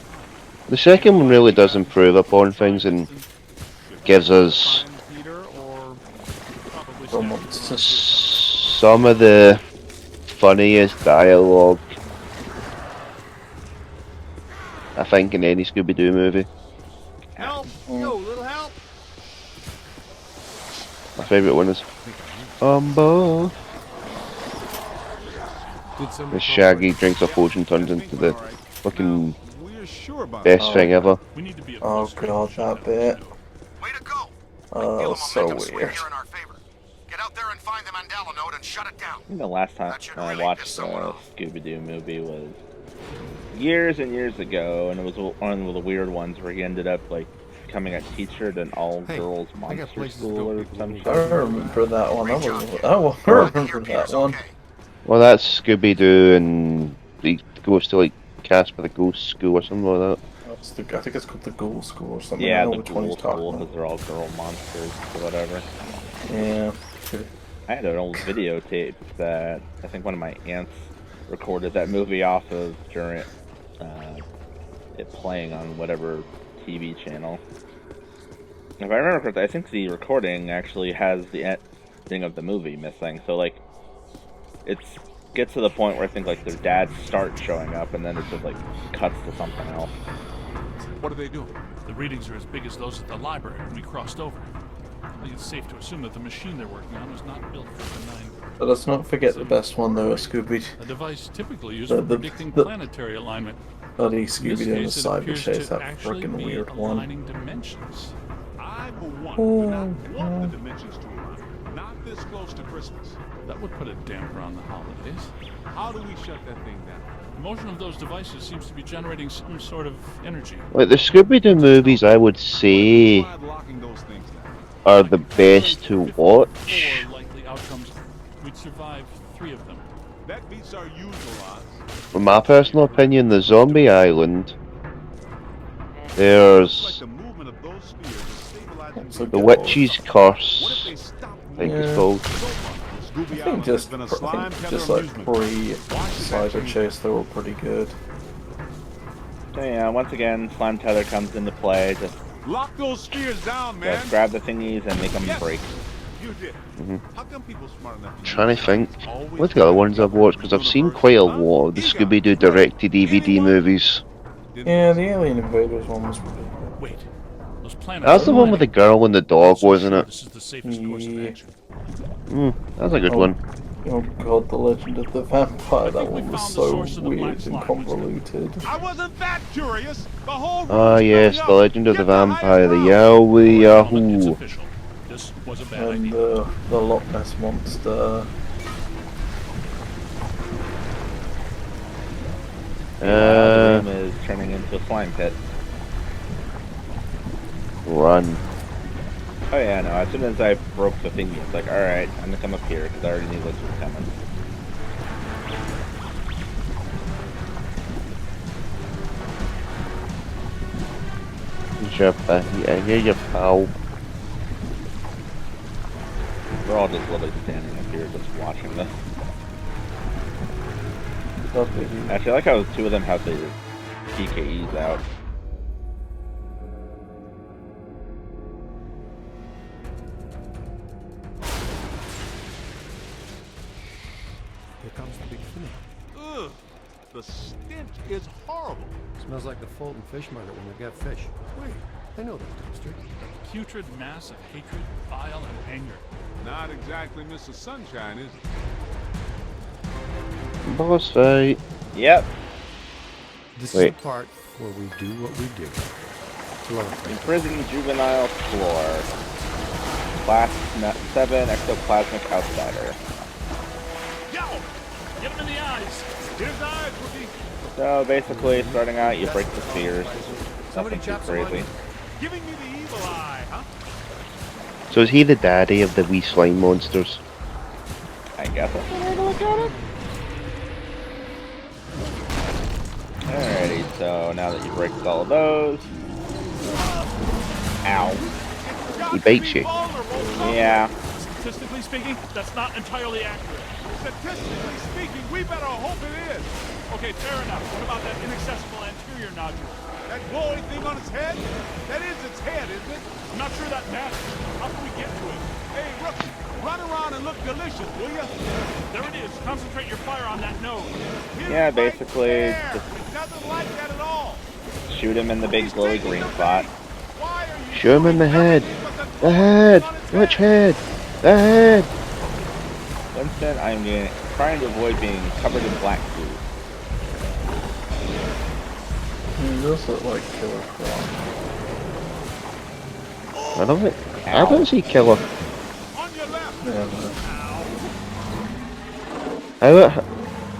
The second one really does improve upon things and gives us Peter or probably some of the funniest dialogue I think in any Scooby-Doo movie. Help! Yo, little help! My favourite one is Umbo. The Shaggy drinks a potion turns into the fucking We're sure about best thing ever. We need to be Oh god, that bit. Way to go! Oh, so Momentum swing weird. here in our favor. Get out there and find the Mandela node and shut it down. I think the last time That should I really watched piss the someone off. Scooby-Doo movie was years and years ago, and it was one of the weird ones where he ended up like becoming a teacher at an all-girls I got monster places to school go, or people. some I shit. remember that one. I Glad to hear remember that Peter's one. okay. Well, that's Scooby-Doo, and he goes to like Casper the Ghost School or something like that. I think it's called the Ghoul School or something. I Yeah, know the which one Ghoul he's talking School, about. because they're all girl monsters or whatever. Yeah. I had an old videotape that I think one of my aunts recorded that movie off of during it playing on whatever TV channel. If I remember correctly, I think the recording actually has the ending of the movie missing. So like, it's gets to the point where I think like their dad starts showing up, and then it just like cuts to something else. What are they doing? The readings are as big as those at the library when we crossed over. I think it's safe to assume that the machine they're working on was not built for benign. But let's not forget the best one though, Scooby. A device typically used The- for the- predicting the- planetary alignment. Bloody In this Scooby Doo and the case, it Cyber appears Chase, to that actually freaking be weird one. aligning dimensions. I, for one, Oh, do not want the dimensions to align. Not this close to Christmas. That would put a damper on the holidays. How do we shut that thing down? The motion of those devices seems to be generating some sort of energy. Like the Scooby-Doo movies, I would say Why locking those things down? are the best to watch. Four likely outcomes. We'd survive 3 of them. That beats our usual odds. In my personal opinion, the Zombie Island. Like There's the movement of those spheres is stabilizing So the good. Witch's What if Curse, they stop I think Yeah. it's called. Scooby I Island think just, has been a I slime think tether just like amusement. pre-Cyber Chase, they were pretty good. So yeah, once again, slime tether comes into play. Just Lock those spears down, man. grab the thingies and make them break. You did. How come people smart enough to Trying to think. always What's the other ones I've watched? Because I've seen quite a lot of the Scooby Doo direct-to-DVD movies. Yeah, the Alien Invaders one was pretty good. Wait. Those planets That's the one with the girl and the dog, wasn't it? This is the safest course of action. That's a good one. Oh god, The Legend of the Vampire, that one was found the so source of the black weird and slime. convoluted. I wasn't that curious. The whole Ah room's yes, filling The up. Legend of the Get higher Vampire, the ground. Yowie It's Yahoo. official. This was a bad And idea. the Loch Ness Monster. The room is turning into a slime pit. Run. Oh yeah, no, as soon as I broke the thingy, it's like, alright, I'm gonna come up here, because I already knew this was coming. I hear you, pal. We're all just literally standing up here just watching this. Actually, I like how two of them have their PKEs out. Here comes the big finish. Ugh, the stench is horrible. Smells like the Fulton Fish Market when they got fish. Wait, I know that dumpster. A putrid mass of hatred, bile, and anger. Not exactly Mr. Sunshine, is it? Boss fight. Yep. This Wait. is the part where we do what we do. Imprisoned juvenile floor. Class 7 ectoplasmic outsider. Yo! Get him in the eyes! His eyes would be So basically, starting out, you break the spheres. Somebody Nothing too chop some crazy. onion. giving me the evil eye, huh? So is he the daddy of the wee slime monsters? I guess that's one way to look at it. Alrighty, so now that you break all of those. Ow. He bites you. Yeah. Statistically speaking, that's not entirely accurate. Statistically speaking, we better hope it is. Okay, fair enough. What about that inaccessible anterior nodule? That glowing thing on its head? That is its head, isn't it? I'm not sure that matters. How can we get to it? Hey, rookie, run around and look delicious, will you? There it is. Concentrate your fire on that nose. Yeah, basically, just It doesn't like that at all. shoot him in the big glowy green spot. Why are you Shoot him in the doing head. everything but The glowing head. thing on its Which head? The head. Winston, I'm trying to avoid being covered in black goo. He does look like Killer Croc. I love it. I don't see killer. On your left. Yeah, How?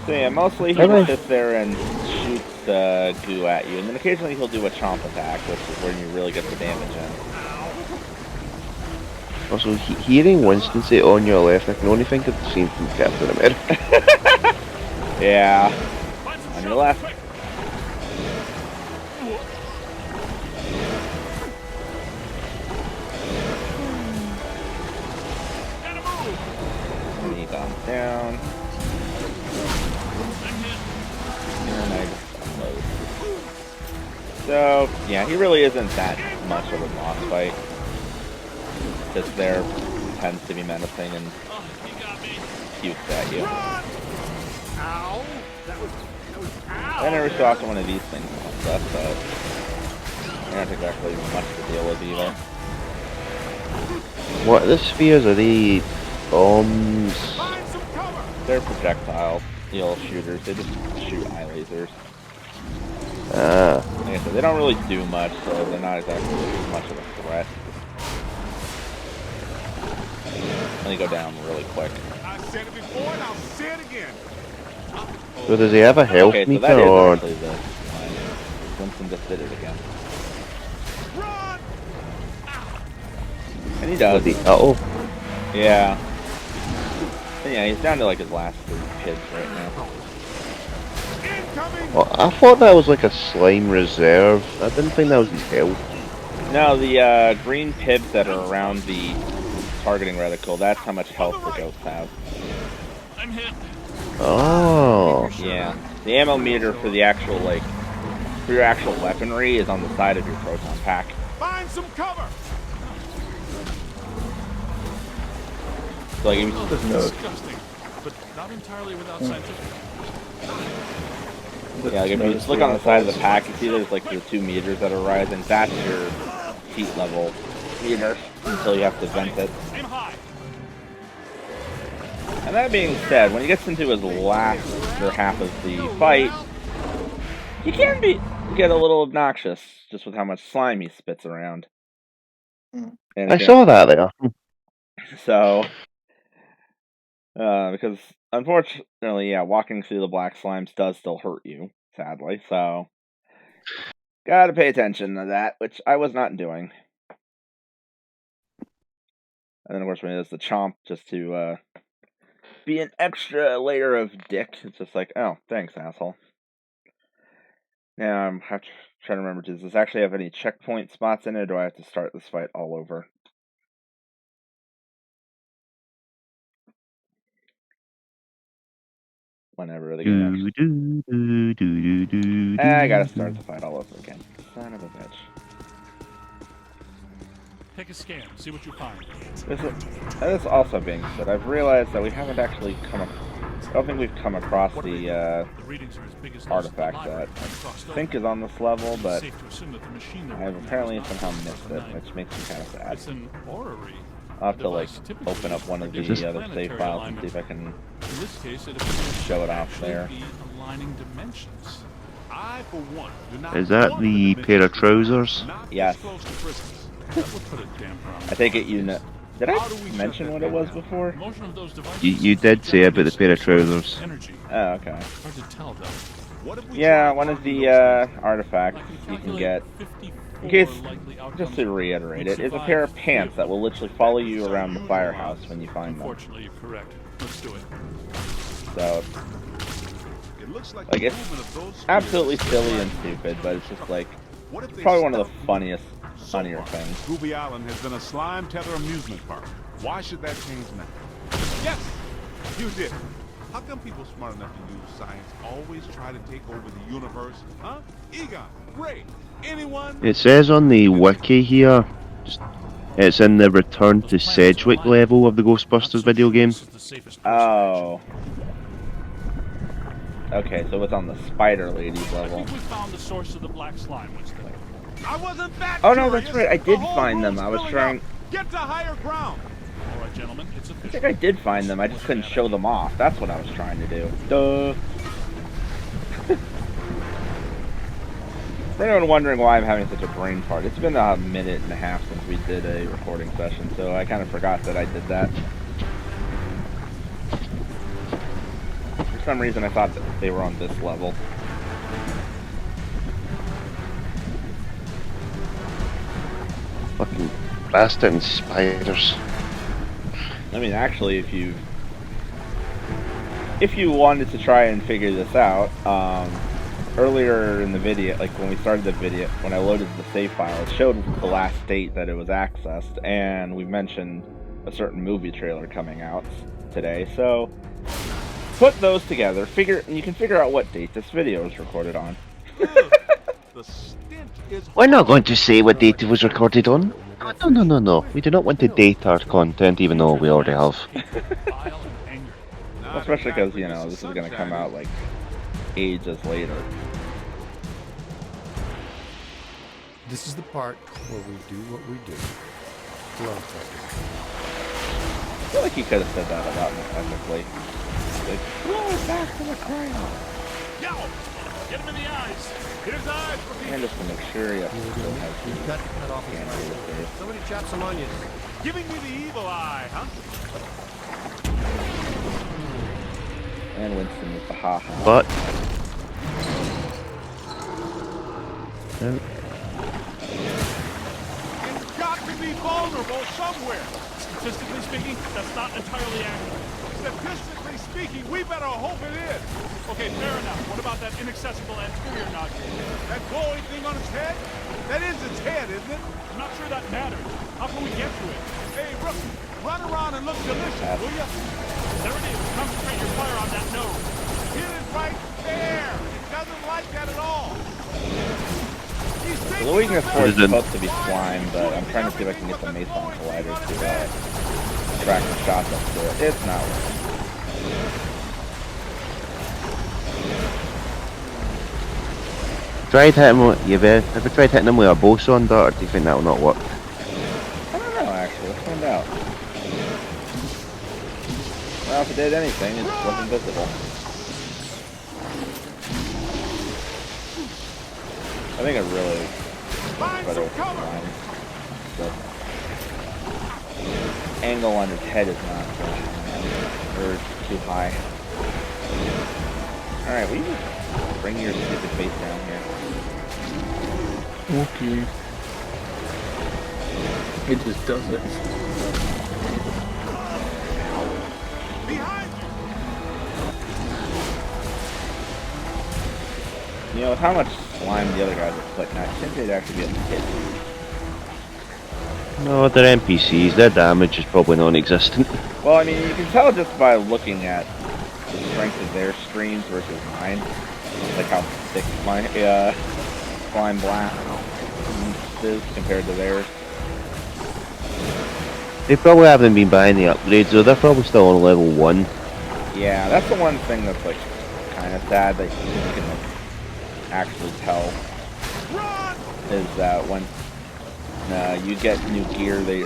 So yeah, mostly he Okay. just sits there and shoots goo at you, and then occasionally he'll do a chomp attack, which is where you really get the damage in. Also, hearing Winston say on your left, I can only think of the scene from Captain America. Yeah, Find some on your shelter, left. quick. Gotta move. And he bounces down, I'm hit. and I just unload. So, yeah, he really isn't that much of a boss fight. Just there tends to be menacing and Oh, he got me. pukes at you. Run! Ow! That was ow! And every so often one of these things comes up, but they're not exactly much to deal with either. What are the spheres? Are they bombs? Find some cover! They're projectile steel shooters. They just shoot eye lasers. Ah. Like I said, they don't really do much, so they're not exactly much of a threat. And they go down really quick. I said it before and I'll say it again. So does he have a health Okay, so meter that or? is actually the line. Winston just did it again. Run! And he does. Uh-oh. Yeah. And yeah, he's down to like his last 3 kids right now. Incoming! Well, I thought that was like a slime reserve. I didn't think that was his health. No, the green pibs that are around the targeting reticle, that's how much health the ghosts have. I'm hit. Oh. Yeah. The ammo meter for the actual, like, for your actual weaponry is on the side of your proton pack. Find some cover. So like, if you Oh, There's that's no- disgusting, but not entirely without scientific. yeah, like if you just look on the side of the pack, you see there's like the 2 meters that are rising. That's your heat level meter until you have to vent it. Aim high. And that being said, when he gets into his last or half of the fight, he can get a little obnoxious just with how much slime he spits around. And I again, saw that there. so because unfortunately, yeah, walking through the black slimes does still hurt you, sadly. So gotta pay attention to that, which I was not doing. And then of course when it is the chomp, just to be an extra layer of dick, it's just like, oh, thanks, asshole. Now I'm have to try to remember, does this actually have any checkpoint spots in it, or do I have to start this fight all over? Whenever the game actually... I gotta start the fight all over again. Son of a bitch. Take a scan. See what you find. This also being said, I've realized that we haven't actually I don't think we've come across the readings are as big as artifact that I think is on this level, but I've apparently somehow missed it, which makes me kind of sad. It's an orrery. I'll have to like open up one of the other save files and see if I can In this case, it appears show it to off actually there. be aligning dimensions. I, for one, do not Is that want the dimensions pair of trousers? not this Yes. close to prisoners. That would put a damper on I take it you know. Did How do we I shut mention that what it thing was down? before? Motion of those devices You did say about the pair of trousers. energy. Oh, okay. Hard to tell though. What if we Yeah, try one of arming the those things? artifacts you can get, in case, just to reiterate it, is a pair of pants that will literally follow you around the firehouse when you find them. Unfortunately, you're correct. Let's do it. So, It looks like like, the it's movement of those spheres absolutely is silly and sliding. stupid, but it's just like, What if they probably one of the stop funniest, So funnier far, things. Scooby Island has been a slime tether amusement park. Why should that change now? Yes, you did. How come people smart enough to use science always try to take over the universe? Huh? Egon, Ray, anyone? It says on the wiki here, it's in the Return to Sedgwick level of the Ghostbusters video game. Oh. Okay, so it's on the Spider Lady's I level. think we found the source of the black slime, Winston. I wasn't that Oh no, curious. that's right, I The did whole find them. room's I was filling trying... up. Get to higher ground. All right, gentlemen, it's I official. think I did find them, I just couldn't show them off. That's what I was trying to do. Duh. For anyone wondering why I'm having such a brain fart, it's been a minute and a half since we did a recording session, so I kind of forgot that I did that. For some reason I thought that they were on this level. Fucking bastard and spiders. I mean, actually, if you wanted to try and figure this out, earlier in the video, like when we started the video, when I loaded the save file, it showed the last date that it was accessed, and we mentioned a certain movie trailer coming out today, so put those together, and you can figure out what date this video was recorded on. The stench is We're not going to say what date it was recorded on. No. We do not want to date our content, even though we already have. Well, especially because, you know, this is going to come out, like, ages later. This is the part where we do what we do. Love I feel like he could have said that about me ethically. Like, blow it back to the crowd. Yo! Get him in the eyes! Hit his eyes! And just to make sure, yeah, still has You've the got to cut off his candy eye. with it. Somebody chop some onions. giving me the evil eye, huh? And Winston with the ha-ha. But It's got to be vulnerable somewhere. Statistically speaking, that's not entirely accurate. Statistically speaking, we better hope it is. Okay, fair enough. What about that inaccessible anterior nodule? That glowing thing on its head? That is its head, isn't it? I'm not sure that matters. How can we get to it? Hey, rookie, run around and look delicious, will ya? There it is. Concentrate your fire on that nose. Hit it right there. It doesn't like that at all. The weakness for it's supposed to be slime, but I'm trying to see if I can get the Mason Collider to track the shots up to it. It's not working. Tried hitting him. Have you tried hitting him with a boson dart, or do you think that will not work? I don't know, actually. Let's find out. Well, if it did anything, it just wasn't visible. I think it really works better with slime. The angle on his head is not or too high. Alright, will you just bring your stupid face down here? Okay. It just does it. You know, with how much slime the other guys are putting, I think they'd actually be able to hit. No, they're NPCs. Their damage is probably non-existent. Well, I mean, you can tell just by looking at the strength of their streams versus mine. Like how thick my slime blast is compared to theirs. They probably haven't been buying the upgrades, though. They're probably still on level 1. Yeah, that's the one thing that's like kind of sad that you can like, actually tell is that when you get new gear, they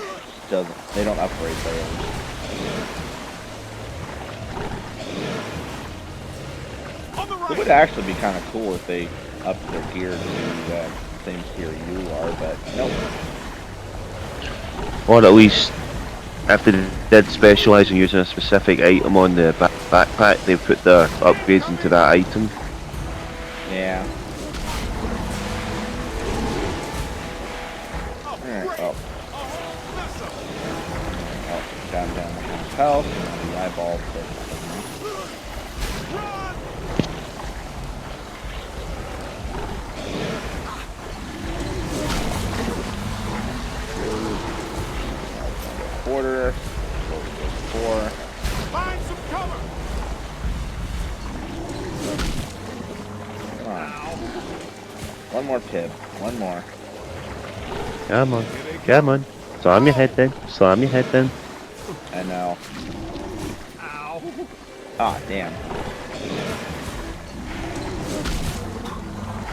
don't upgrade theirs. It would actually be kind of cool if they upped their gear to be the same tier you are, but nope. Or at least, if they did specialise in using a specific item on the backpack, they put their upgrades into that item. Yeah. Alright, oh. Oh, down the health, and the eyeballs. Quarter, 4. Find some cover. Come on. One more pib. One more. Come on. Come on. Slam your head down. Slam your head down. I know. Ow. Ah, damn.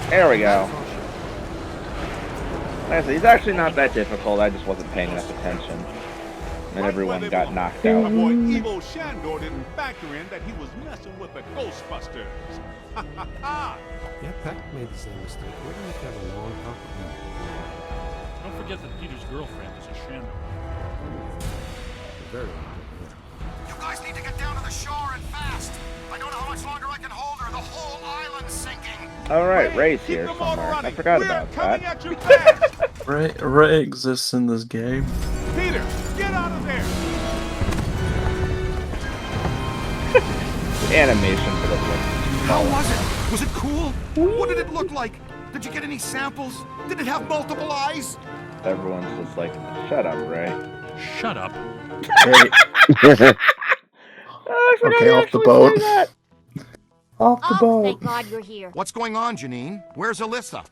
There we go. Like I said, he's actually not that difficult. I just wasn't paying enough attention. And everyone got knocked out. My boy Evo Shandor didn't factor in that he was messing with the Ghostbusters. Ha ha ha! Yeah, Peck made the same mistake. We're gonna have to have a long talk with him. Don't forget that Peter's girlfriend is a Shandor. Very You guys need to get down to the shore and fast. I don't know how much longer I can hold her. The whole island's sinking. Alright, Ray's here somewhere. I forgot about that. At you fast. Ray exists in this game. Peter, get out of there! The animation for this one. How was it? Was it cool? What did it look like? Did you get any samples? Did it have multiple eyes? Everyone's just like, shut up, Ray. Shut up. Hey, Oh, I forgot okay, to off the actually boat. say that. Off the Oh, boat. thank God you're here. What's going on, Janine? Where's Alyssa?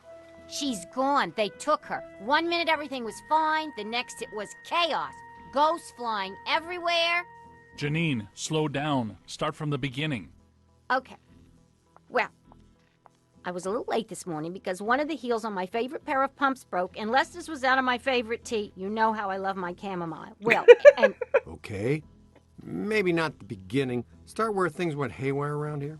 She's gone. They took her. 1 minute everything was fine. The next it was chaos. Ghosts flying everywhere. Janine, slow down. Start from the beginning. Okay. Well, I was a little late this morning because one of the heels on my favorite pair of pumps broke, and Lester's was out of my favorite tea. You know how I love my chamomile. Well, and... Okay. Maybe not the beginning. Start where things went haywire around here.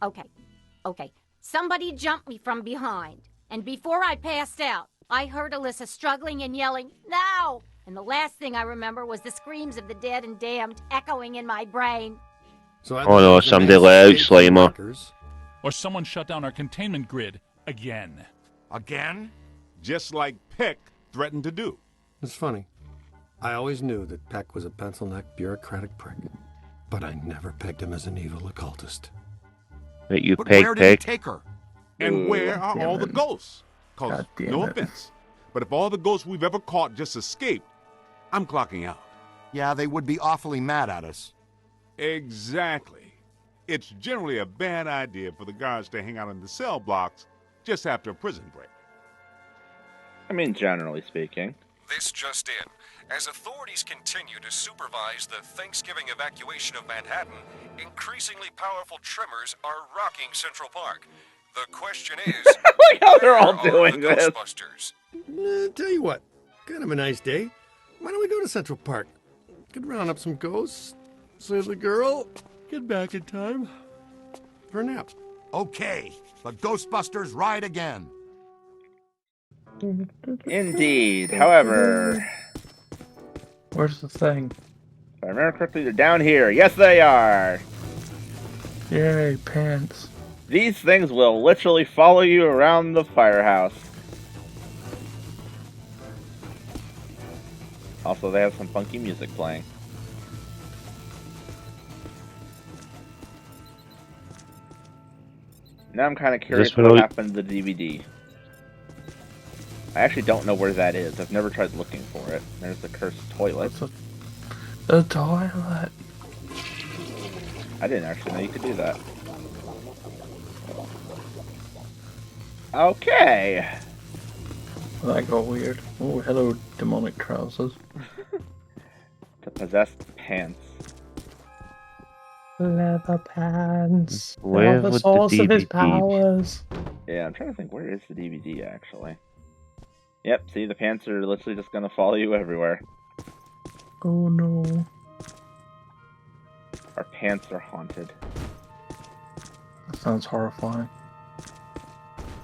Okay. Somebody jumped me from behind. And before I passed out, I heard Alyssa struggling and yelling, "No!" And the last thing I remember was the screams of the dead and damned echoing in my brain. So Oh no, somebody let out Slimer. Or someone shut down our containment grid again. Again? Just like Peck threatened to do. It's funny. I always knew that Peck was a pencil-necked bureaucratic prick. But I never pegged him as an evil occultist. But you But peg where did he peg. take her? And where are damn all the it. ghosts? 'Cause, God damn no it. offense, but if all the ghosts we've ever caught just escaped, I'm clocking out. Yeah, they would be awfully mad at us. Exactly. it's generally a bad idea for the guards to hang out in the cell blocks just after a prison break. I mean, generally speaking. This just in. As authorities continue to supervise the Thanksgiving evacuation of Manhattan, increasingly powerful tremors are rocking Central Park. The question is, Look how they're all where are doing the this. Ghostbusters? Tell you what, kind of a nice day. Why don't we go to Central Park? Could round up some ghosts, save the girl, get back in time for a nap. Okay, the Ghostbusters ride again. Indeed. However, Where's the thing? if I remember correctly, they're down here. Yes, they are. Yay, pants. These things will literally follow you around the firehouse. Also, they have some funky music playing. Now I'm kind of curious what happened to the DVD. I actually don't know where that is. I've never tried looking for it. There's the cursed toilet. The toilet. I didn't actually know you could do that. Okay. That got weird. Oh, hello, demonic trousers. The possessed pants. Leather pants. Where They are the would source the of his DVD powers. Yeah, I'm trying to think, where is the DVD actually? Yep, see, the pants are literally just gonna follow you everywhere. Oh no. Our pants are haunted. That sounds horrifying.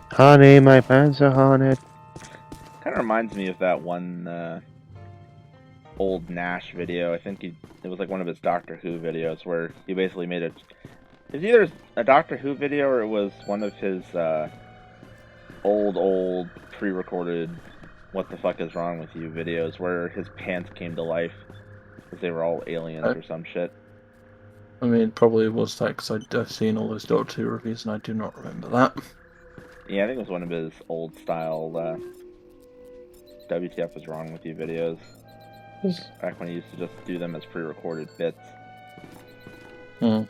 Honey, my pants are haunted. Kind of reminds me of that one old Nash video. I think it was like one of his Doctor Who videos where he basically made it. It's either a Doctor Who video or it was one of his old pre-recorded "What the fuck is wrong with you" videos where his pants came to life because they were all aliens or some shit. I mean, it probably was that because I've seen all those Doctor Who reviews and I do not remember that. Yeah, I think it was one of his old style WTF was wrong with you videos. Back when he used to just do them as pre-recorded bits. Where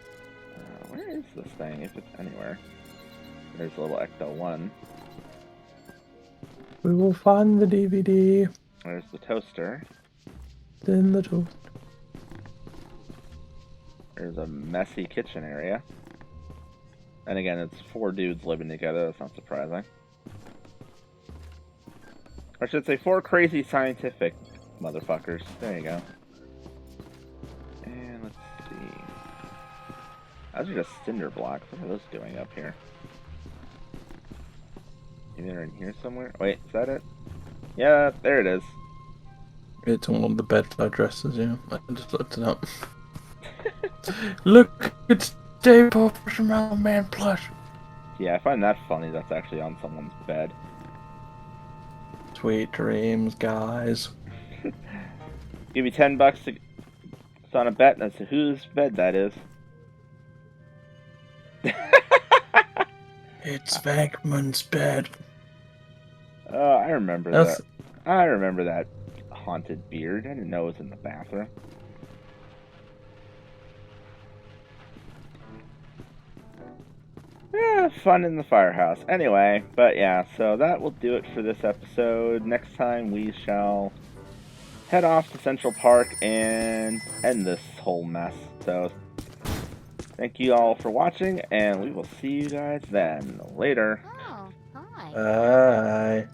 is this thing, if it's anywhere? There's a little Ecto-1. We will find the DVD. There's the toaster. Then the toast. There's a messy kitchen area. And again, it's 4 dudes living together, that's not surprising. Or I should say 4 crazy scientific motherfuckers. There you go. And let's see. Those are just cinder blocks. What are those doing up here? Maybe they're in here somewhere? Wait, is that it? Yeah, there it is. It's on one of the bedside dresses, yeah. I just looked it up. Look, it's Dave Popper's Marlon Man plush. Yeah, I find that funny that's actually on someone's bed. Sweet dreams, guys. Give me $10 to it's on a bet as to whose bed that is. It's Venkman's bed. Oh, I remember that. I remember that haunted beard. I didn't know it was in the bathroom. Yeah, fun in the firehouse. Anyway, but yeah, so that will do it for this episode. Next time we shall head off to Central Park and end this whole mess. So, thank you all for watching, and we will see you guys then. Later. Oh, hi. Bye.